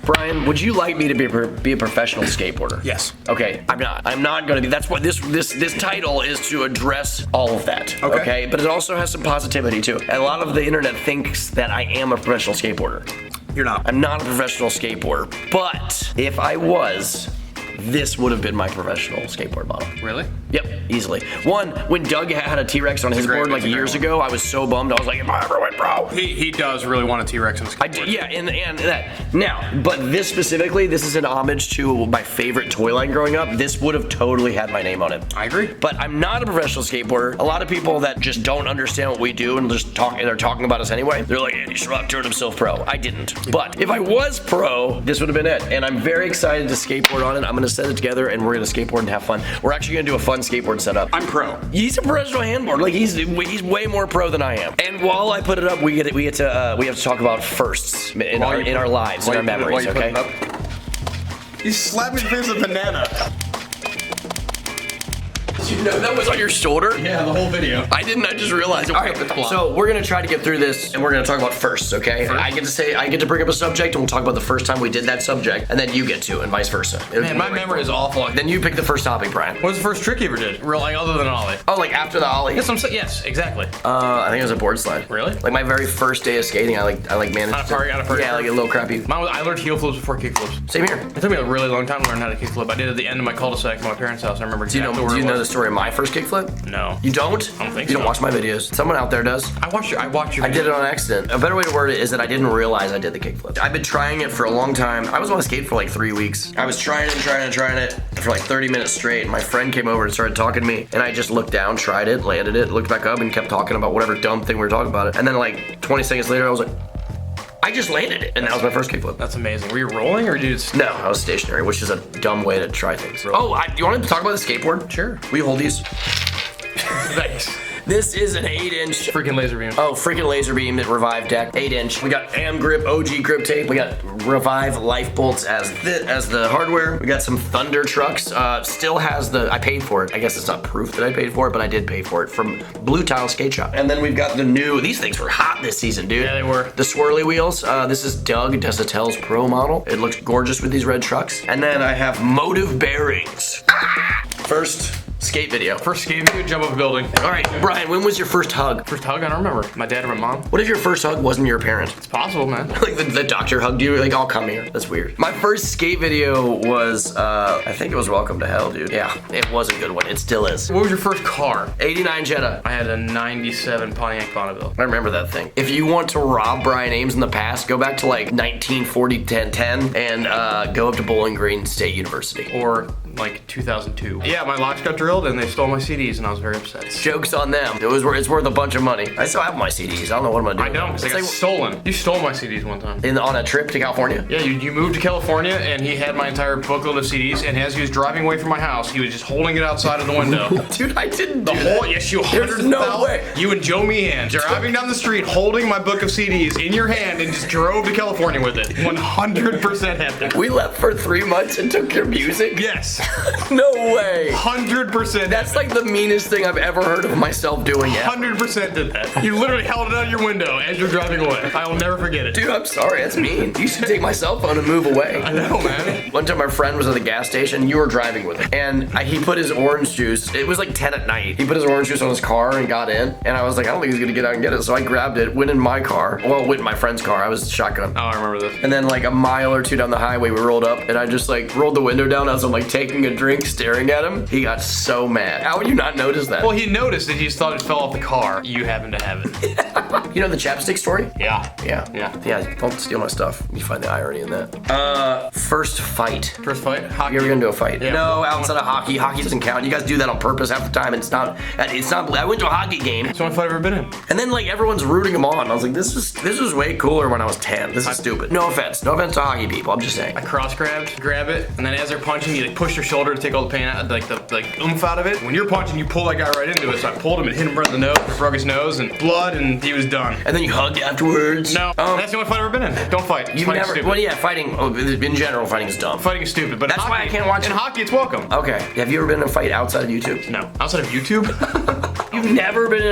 Brian, would you like me to be a professional skateboarder? Yes. Okay, I'm not. I'm not going to be. That's what this title is, to address all of that. Okay. But it also has some positivity too. A lot of the internet thinks that I am a professional skateboarder. You're not. I'm not a professional skateboarder, but if I was, this would have been my professional skateboard model. Really? Yep, easily. One, when Doug had a T-Rex on his board like years ago, I was so bummed. I was like, if I ever went pro. He does really want a T-Rex on his skateboard. Yeah, and that. Now, but this specifically, this is an homage to my favorite toy line growing up. This would have totally had my name on it. I agree. But I'm not a professional skateboarder. A lot of people that just don't understand what we do and just talk, and they're talking about us anyway. They're like, Andy Schrock turned himself pro. I didn't. But if I was pro, this would have been it. And I'm very excited to skateboard on it. I'm gonna set it together and we're gonna skateboard and have fun. We're actually gonna do a fun skateboard setup. I'm pro. He's a professional handboarder. Like he's way more pro than I am. And while I put it up, we have to talk about firsts in our lives, in our memories. Okay. You slapped me in the face with a banana. You know that was on your shoulder? Yeah, the whole video. I didn't. I just realized it. All right, so we're gonna try to get through this, and we're gonna talk about firsts. Okay? I get to bring up a subject, and we'll talk about the first time we did that subject, and then you get to, and vice versa. Man, my memory is awful. Then you pick the first topic, Brian. What was the first trick you ever did? Real, like, other than ollie? Oh, like after the ollie? Yes, exactly. I think it was a board slide. Really? Like my very first day of skating, I managed on a party. Yeah, like a little crappy. I learned heel flips before kick flips. Same here. It took me a really long time to learn how to kick flip. I did it at the end of my cul-de-sac at my parents' house. I remember exactly Do you know the story of my first kickflip? No. You don't? I don't think You so. don't watch my videos. Someone out there does. I watched your videos. I did it on accident. A better way to word it is that I didn't realize I did the kickflip. I've been trying it for a long time. I was on a skate for like 3 weeks. I was trying it for like 30 minutes straight. And my friend came over and started talking to me, and I just looked down, tried it, landed it, looked back up, and kept talking about whatever dumb thing we were talking about. And then like 20 seconds later, I was like, I just landed it, and that was my first kickflip. That's amazing. Were you rolling or did you just... No, I was stationary, which is a dumb way to try things. Roll. Oh, do you want to talk about the skateboard? Sure. Will you hold these? Nice. This is an 8-inch freaking laser beam. Oh, freaking laser beam at Revive deck, 8-inch. We got AM grip, OG grip tape. We got Revive life bolts as the hardware. We got some Thunder trucks. Still has the, I paid for it. I guess it's not proof that I paid for it, but I did pay for it from Blue Tile Skate Shop. And then we've got the new, these things were hot this season, dude. Yeah, they were. The swirly wheels. This is Doug Desautel's Pro model. It looks gorgeous with these red trucks. And then I have Motive bearings. First skate video. First skate video, jump up a building. All right, Brian, when was your first hug? First hug, I don't remember. My dad or my mom. What if your first hug wasn't your parent? It's possible, man. Like the doctor hugged you, like, I'll come here. That's weird. My first skate video was, I think it was Welcome to Hell, dude. Yeah, it was a good one. It still is. What was your first car? 89 Jetta. I had a 97 Pontiac Bonneville. I remember that thing. If you want to rob Brian Ames in the past, go back to like 1940, 10 and go up to Bowling Green State University. Or like 2002. Yeah, my locks got drilled and they stole my CDs and I was very upset. Joke's on them. It's worth a bunch of money. I still have my CDs. I don't know what I'm gonna do. I don't, because they got stolen. You stole my CDs one time. On a trip to California? Yeah, you moved to California and he had my entire booklet of CDs, and as he was driving away from my house, he was just holding it outside of the window. Dude, I didn't do that. Yes, you There's no way. You and Joe Meehan driving down the street holding my book of CDs in your hand and just drove to California with it. 100% happened. We left for 3 months and took your music? Yes. No way. 100%. That's like the meanest thing I've ever heard of myself doing. 100% did that. You literally held it out your window as you're driving away. I will never forget it. Dude, I'm sorry. That's mean. You should take my cell phone and move away. I know, man. One time my friend was at the gas station. You were driving with him. And he put his orange juice. It was like 10 at night. He put his orange juice on his car and got in. And I was like, I don't think he's going to get out and get it. So I grabbed it, went in my car. Well, went in my friend's car. I was shotgun. Oh, I remember this. And then like a mile or two down the highway, we rolled up. And I just like rolled the window down as I'm like taking a drink, staring at him. He got so mad. How would you not notice that? Well, he noticed that he just thought it fell off the car. You happened to have it. You know the chapstick story? Yeah. Yeah, don't steal my stuff. You find the irony in that. First fight. First fight? Hockey. You ever gonna do a fight? Yeah. No, outside of hockey. Hockey doesn't count. You guys do that on purpose half the time. It's not. I went to a hockey game. It's the only fight I've ever been in. And then like everyone's rooting them on. I was like, this was way cooler when I was 10. This is stupid. No offense. No offense to hockey people. I'm just saying. I cross grabbed, grab it, and then as they're punching, you like push their shoulder to take all the pain out, like the oomph out of it. When you're punching, you pull that guy right into it. So I pulled him and hit him right in the nose, broke his nose, and blood, and he was done. And then you hugged afterwards. No, that's the only fight I've ever been in. Don't fight. You've never. Stupid. Well, yeah, fighting. In general, fighting is dumb. Fighting is stupid, but that's hockey, why I can't watch. In hockey, it's welcome. Okay. Have you ever been in a fight outside of YouTube? No. Outside of YouTube? You've never been in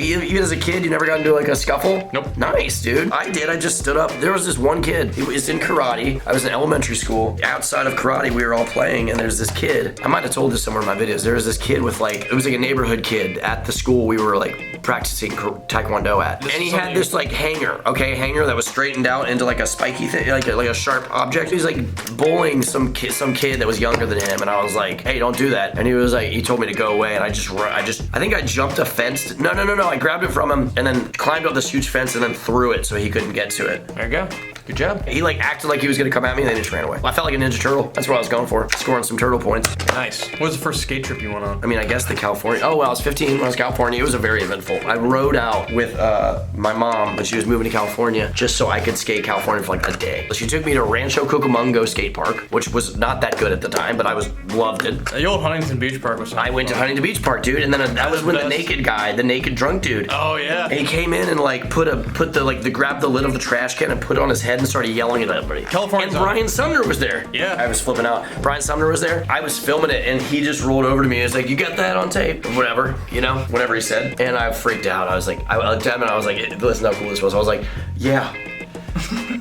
even as a kid, you never got into like a scuffle? Nope. Nice, dude. I did. I just stood up. There was this one kid. He was in karate. I was in elementary school. Outside of karate, we were all playing, and there's this kid. I might have told this somewhere in my videos. There was this kid with like, it was like a neighborhood kid at the school we were like practicing taekwondo at. And he had this like hanger that was straightened out into like a spiky thing, like a sharp object. He was like bullying some kid that was younger than him, and I was like, hey, don't do that. And he was like, he told me to go away, and I think I jumped a fence. No. I grabbed it from him and then climbed up this huge fence and then threw it so he couldn't get to it. There you go. Good job. He like acted like he was gonna come at me and then he just ran away. I felt like a Ninja Turtle. That's what I was going for. Scoring some turtle points. Nice. What was the first skate trip you went on? I mean, I guess the California. Oh, well, I was 15 when I was in California. It was a very eventful. I rode out with my mom when she was moving to California just so I could skate California for like a day. So she took me to Rancho Cucamonga Skate Park, which was not that good at the time, but I loved it. The old Huntington Beach Park was something. I went to Huntington Beach Park, dude, and then that was when the naked drunk dude. Oh yeah. And he came in and like grabbed the lid of the trash can and put it on his head and started yelling at everybody. California. And Brian Sumner was there. Yeah. I was flipping out. Brian Sumner was there. I was filming it and he just rolled over to me and was like, you got that on tape? Whatever, whatever he said. And I freaked out. I was like, I looked at him and I was like, listen how cool this was. I was like, yeah.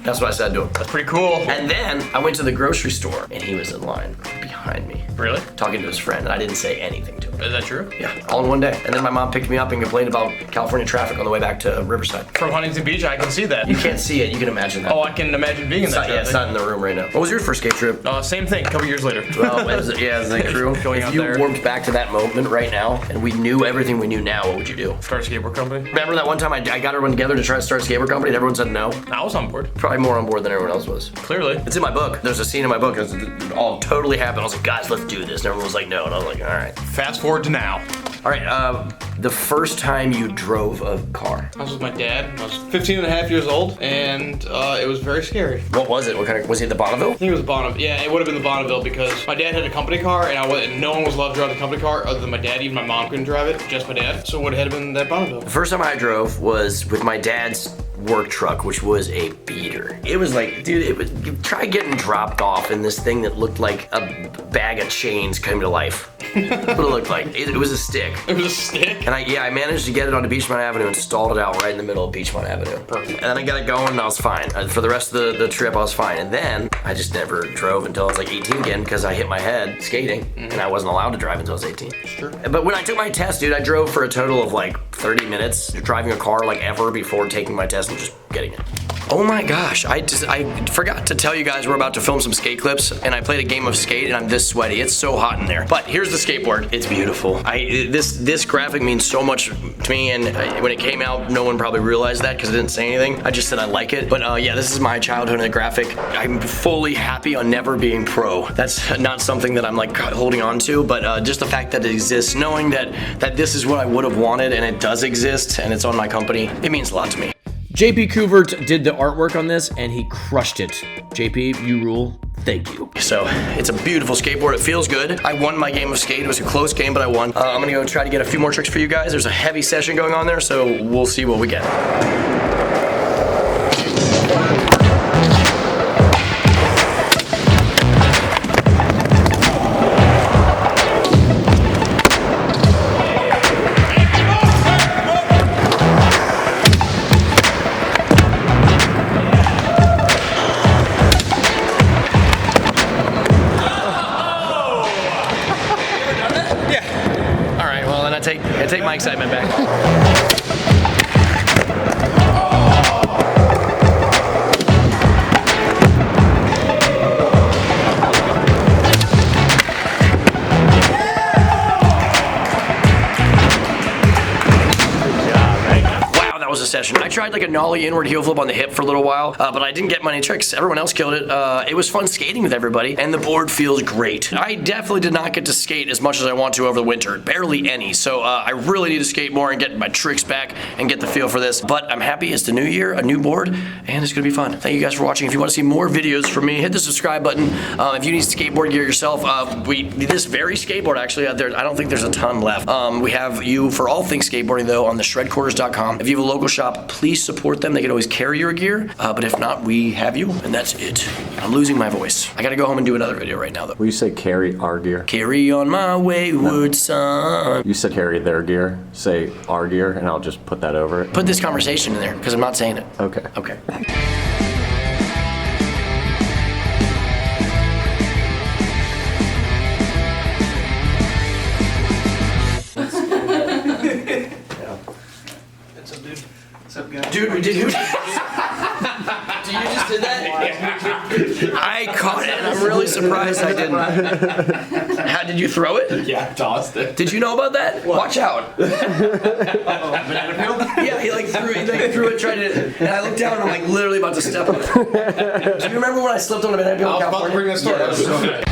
That's what I said to him. That's pretty cool. And then I went to the grocery store and he was in line behind me. Really? Talking to his friend, and I didn't say anything to him. Is that true? Yeah, all in one day. And then my mom picked me up and complained about California traffic on the way back to Riverside. From Huntington Beach, I can see that. You can't see it, you can imagine that. Oh, I can imagine being in that. Yeah, it's not in the room right now. What was your first skate trip? Same thing, a couple years later. Well, as the crew. Going if out you there. warped back to that moment right now, and we knew everything we knew now, what would you do? Start a skateboard company? Remember that one time I got everyone together to try to start a skateboard company and everyone said no? I was on board. Probably more on board than everyone else was. Clearly. It's in my book. There's a scene in my book. It all totally happened. I was like, guys, let's do this. And everyone was like, no. And I was like, all right. Fast forward to now. All right, the first time you drove a car. I was with my dad. I was 15 and a half years old, and it was very scary. What was it? What kind of, was it the Bonneville? I think it was Bonneville. Yeah, it would have been the Bonneville because my dad had a company car, and no one was allowed to drive the company car other than my dad. Even my mom couldn't drive it, just my dad. So it would have been that Bonneville. The first time I drove was with my dad's work truck, which was a beater. It was like, dude, try getting dropped off in this thing that looked like a bag of chains coming to life. What it looked like. It was a stick. It was a stick? And I managed to get it onto Beachmont Avenue and stalled it out right in the middle of Beachmont Avenue. Perfect. And then I got it going and I was fine. For the rest of the trip, I was fine. And then I just never drove until I was like 18 again because I hit my head skating and I wasn't allowed to drive until I was 18. Sure. But when I took my test, dude, I drove for a total of like 30 minutes driving a car like ever before taking my test and just getting it. Oh my gosh, I forgot to tell you guys we're about to film some skate clips and I played a game of skate and I'm this sweaty. It's so hot in there. But here's the skateboard. It's beautiful. This graphic means so much to me, and when it came out, no one probably realized that because I didn't say anything. I just said I like it. But yeah, this is my childhood in a graphic. I'm fully happy on never being pro. That's not something that I'm like holding on to, but just the fact that it exists, knowing that this is what I would have wanted and it does exist and it's on my company, it means a lot to me. JP Couvert did the artwork on this and he crushed it. JP, you rule. Thank you. So it's a beautiful skateboard. It feels good. I won my game of skate. It was a close game, but I won. I'm gonna go try to get a few more tricks for you guys. There's a heavy session going on there, so we'll see what we get. I take my excitement back. A session. I tried like a nollie inward heel flip on the hip for a little while, but I didn't get many tricks. Everyone else killed it. It was fun skating with everybody, and the board feels great. I definitely did not get to skate as much as I want to over the winter, barely any. So I really need to skate more and get my tricks back and get the feel for this. But I'm happy it's the new year, a new board, and it's gonna be fun. Thank you guys for watching. If you want to see more videos from me, hit the subscribe button. If you need skateboard gear yourself, this very skateboard actually out there, I don't think there's a ton left. We have you for all things skateboarding though on the shredquarters.com. If you have a local shop shop. Please support them. They can always carry your gear. But if not, we have you, and that's it. I'm losing my voice. I gotta go home and do another video right now, though. Will you say carry our gear? Carry on my wayward son. You said carry their gear. Say our gear, and I'll just put that over it. Put this conversation in there, because I'm not saying it. Okay. Okay. Dude, we did who? You just did that? I caught it, and I'm really surprised I didn't. How did you throw it? Yeah, I tossed it. Did you know about that? Watch out. Banana peel? Yeah, he threw it, tried to, and I looked down and I'm like literally about to step on it. Do you remember when I slipped on a banana peel in I was about to California? bring that story. Yeah,